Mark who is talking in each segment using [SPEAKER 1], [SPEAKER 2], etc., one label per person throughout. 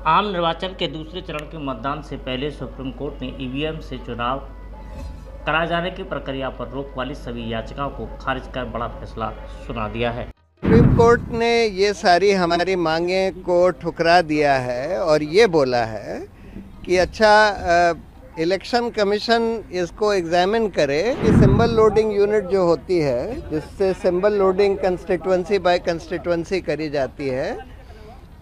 [SPEAKER 1] आम निर्वाचन के दूसरे चरण के मतदान से पहले सुप्रीम कोर्ट ने ईवीएम से चुनाव कराए जाने की प्रक्रिया पर रोक वाली सभी याचिकाओं को खारिज कर बड़ा फैसला सुना दिया है।
[SPEAKER 2] सुप्रीम कोर्ट ने ये सारी हमारी मांगें को ठुकरा दिया है और ये बोला है कि अच्छा इलेक्शन कमीशन इसको एग्जामिन करे कि सिंबल लोडिंग यूनिट जो होती है, जिससे symbol loading constituency by constituency करी जाती है,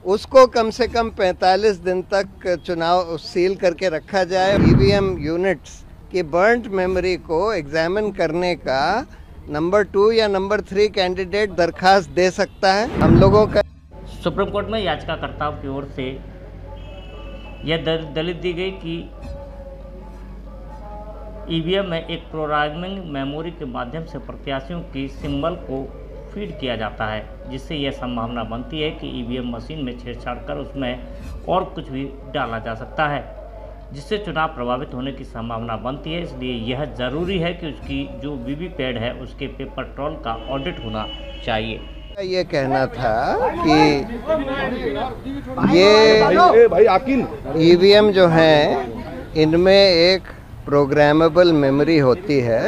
[SPEAKER 2] उसको कम से कम 45 दिन तक चुनाव सील करके रखा जाए। ईवीएम यूनिट्स की बर्न्ड मेमोरी को एग्जामिन करने का नंबर 2 या नंबर 3 कैंडिडेट दरखास्त दे सकता है। हम लोगों का
[SPEAKER 1] सुप्रीम कोर्ट में याचिकाकर्ताओं की ओर से यह दलील दी गई कि ईवीएम में एक प्रोग्रामिंग मेमोरी के माध्यम से प्रत्याशियों की सिंबल को फीड किया जाता है, जिससे यह संभावना बनती है कि ईवीएम मशीन में छेड़छाड़ कर उसमें और कुछ भी डाला जा सकता है, जिससे चुनाव प्रभावित होने की संभावना बनती है। इसलिए यह ज़रूरी है कि उसकी जो वीवीपैट है उसके पेपर ट्रोल का ऑडिट होना चाहिए।
[SPEAKER 2] ये कहना था कि ये ईवीएम जो हैं इनमें एक प्रोग्रामेबल मेमोरी होती है,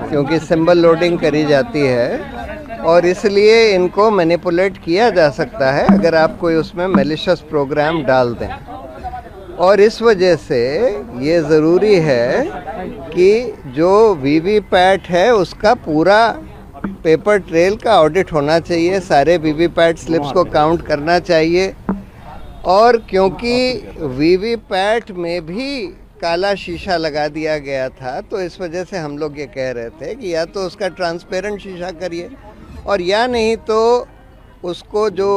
[SPEAKER 2] क्योंकि सिंबल लोडिंग करी जाती है और इसलिए इनको मैनिपुलेट किया जा सकता है अगर आप कोई उसमें मैलिशियस प्रोग्राम डाल दें। और इस वजह से ये ज़रूरी है कि जो वीवीपैट है उसका पूरा पेपर ट्रेल का ऑडिट होना चाहिए, सारे वीवीपैट स्लिप्स को काउंट करना चाहिए। और क्योंकि वीवीपैट में भी काला शीशा लगा दिया गया था, तो इस वजह से हम लोग ये कह रहे थे कि या तो उसका ट्रांसपेरेंट शीशा करिए और या नहीं तो उसको जो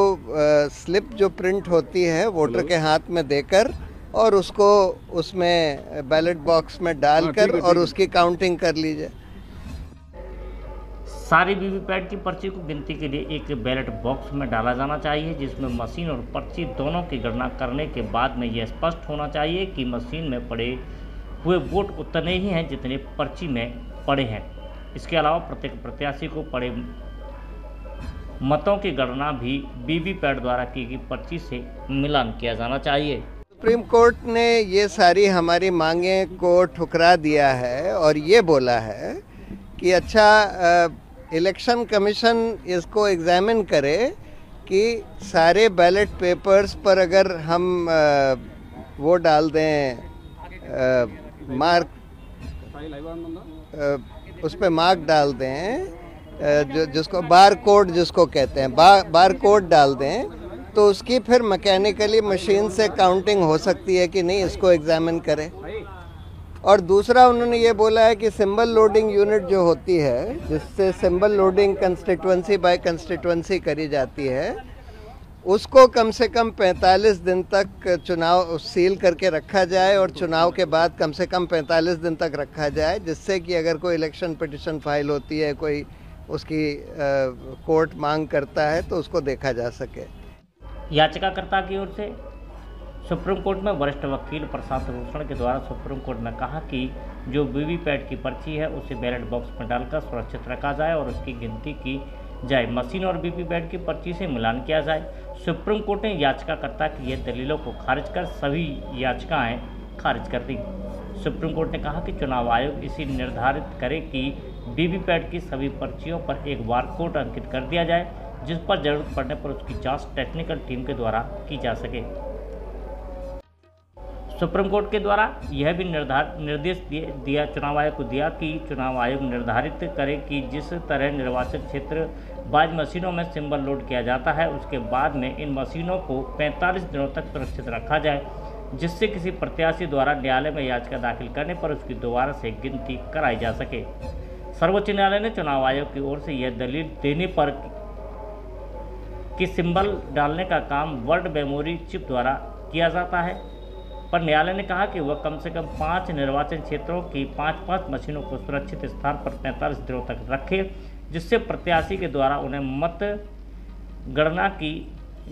[SPEAKER 2] स्लिप जो प्रिंट होती है वोटर के हाथ में देकर और उसको उसमें बैलेट बॉक्स में डालकर और उसकी काउंटिंग कर लीजिए।
[SPEAKER 1] सारी वीवीपैट की पर्ची को गिनती के लिए एक बैलेट बॉक्स में डाला जाना चाहिए, जिसमें मशीन और पर्ची दोनों की गणना करने के बाद में यह स्पष्ट होना चाहिए कि मशीन में पड़े हुए वोट उतने ही हैं जितने पर्ची में पड़े हैं। इसके अलावा प्रत्येक प्रत्याशी को पड़े मतों की गणना भी वीवीपैट द्वारा की गई पर्ची से मिलान किया जाना चाहिए।
[SPEAKER 2] सुप्रीम कोर्ट ने ये सारी हमारी मांगें को ठुकरा दिया है और ये बोला है कि अच्छा इलेक्शन कमीशन इसको एग्जामिन करे कि सारे बैलेट पेपर्स पर अगर हम वो डाल दें मार्क, उस पर मार्क डाल दें जिसको बार कोड जिसको कहते हैं, बार कोड डाल दें, तो उसकी फिर मैकेनिकली मशीन से काउंटिंग हो सकती है कि नहीं, इसको एग्जामिन करें। और दूसरा उन्होंने ये बोला है कि सिंबल लोडिंग यूनिट जो होती है, जिससे symbol loading constituency by constituency करी जाती है, उसको कम से कम 45 दिन तक चुनाव सील करके रखा जाए और चुनाव के बाद कम से कम 45 दिन तक रखा जाए, जिससे कि अगर कोई इलेक्शन पिटिशन फाइल होती है, कोई उसकी कोर्ट मांग करता है, तो उसको देखा जा सके।
[SPEAKER 1] याचिकाकर्ता की ओर से सुप्रीम कोर्ट में वरिष्ठ वकील प्रशांत भूषण के द्वारा सुप्रीम कोर्ट में कहा कि जो वीवीपैट की पर्ची है उसे बैलेट बॉक्स में डालकर सुरक्षित रखा जाए और उसकी गिनती की जाए, मशीन और वीवीपैट की पर्ची से मिलान किया जाए। सुप्रीम कोर्ट ने याचिकाकर्ता की यह दलीलों को खारिज कर सभी याचिकाएं खारिज कर दी। सुप्रीम कोर्ट ने कहा कि चुनाव आयोग इसे निर्धारित करे कि वीवीपैट की सभी पर्चियों पर एक बारकोड अंकित कर दिया जाए, जिस पर जरूरत पड़ने पर उसकी जांच टेक्निकल टीम के द्वारा की जा सके। सुप्रीम कोर्ट के द्वारा यह भी निर्देश दिया चुनाव आयोग को दिया कि चुनाव आयोग निर्धारित करे कि जिस तरह निर्वाचन क्षेत्र बाज मशीनों में सिंबल लोड किया जाता है, उसके बाद में इन मशीनों को 45 दिनों तक सुरक्षित रखा जाए, जिससे किसी प्रत्याशी द्वारा न्यायालय में याचिका दाखिल करने पर उसकी दोबारा से गिनती कराई जा सके। सर्वोच्च न्यायालय ने चुनाव आयोग की ओर से यह दलील देने पर कि सिंबल डालने का काम वर्ड मेमोरी चिप द्वारा किया जाता है, पर न्यायालय ने कहा कि वह कम से कम 5 निर्वाचन क्षेत्रों की 5-5 मशीनों को सुरक्षित स्थान पर 45 दिनों तक रखे, जिससे प्रत्याशी के द्वारा उन्हें मत गणना की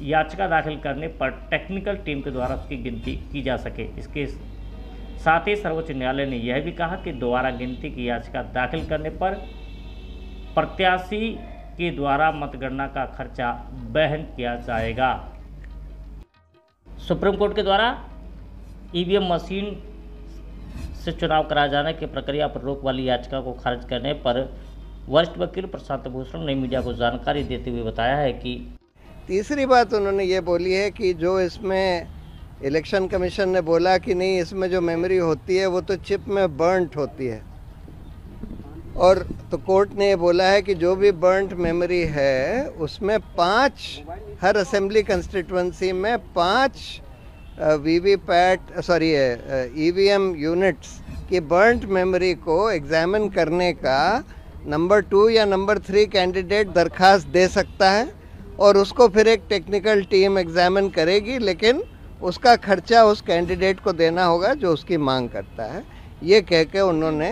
[SPEAKER 1] याचिका दाखिल करने पर टेक्निकल टीम के द्वारा उसकी गिनती की जा सके। इसके साथ ही सर्वोच्च न्यायालय ने यह भी कहा कि दोबारा गिनती की याचिका दाखिल करने पर प्रत्याशी के द्वारा मतगणना का खर्चा वहन किया जाएगा। सुप्रीम कोर्ट के द्वारा ईवीएम मशीन से चुनाव कराए जाने की प्रक्रिया पर रोक वाली याचिका को खारिज करने पर वरिष्ठ वकील प्रशांत भूषण ने मीडिया को जानकारी देते हुए बताया है कि
[SPEAKER 2] तीसरी बात उन्होंने ये बोली है कि जो इसमें इलेक्शन कमीशन ने बोला कि नहीं, इसमें जो मेमोरी होती है वो तो चिप में बर्न्ट होती है, और तो कोर्ट ने ये बोला है कि जो भी बर्न्ट मेमोरी है उसमें 5 हर असेंबली कंस्टिट्यूंसी में 5 ईवीएम यूनिट्स की बर्न्ट मेमोरी को एग्जामिन करने का नंबर 2 या नंबर 3 कैंडिडेट दरखास्त दे सकता है, और उसको फिर एक टेक्निकल टीम एग्जामिन करेगी, लेकिन उसका खर्चा उस कैंडिडेट को देना होगा जो उसकी मांग करता है। ये कह के उन्होंने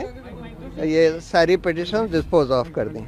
[SPEAKER 2] ये सारी पिटीशन डिस्पोज ऑफ कर दी।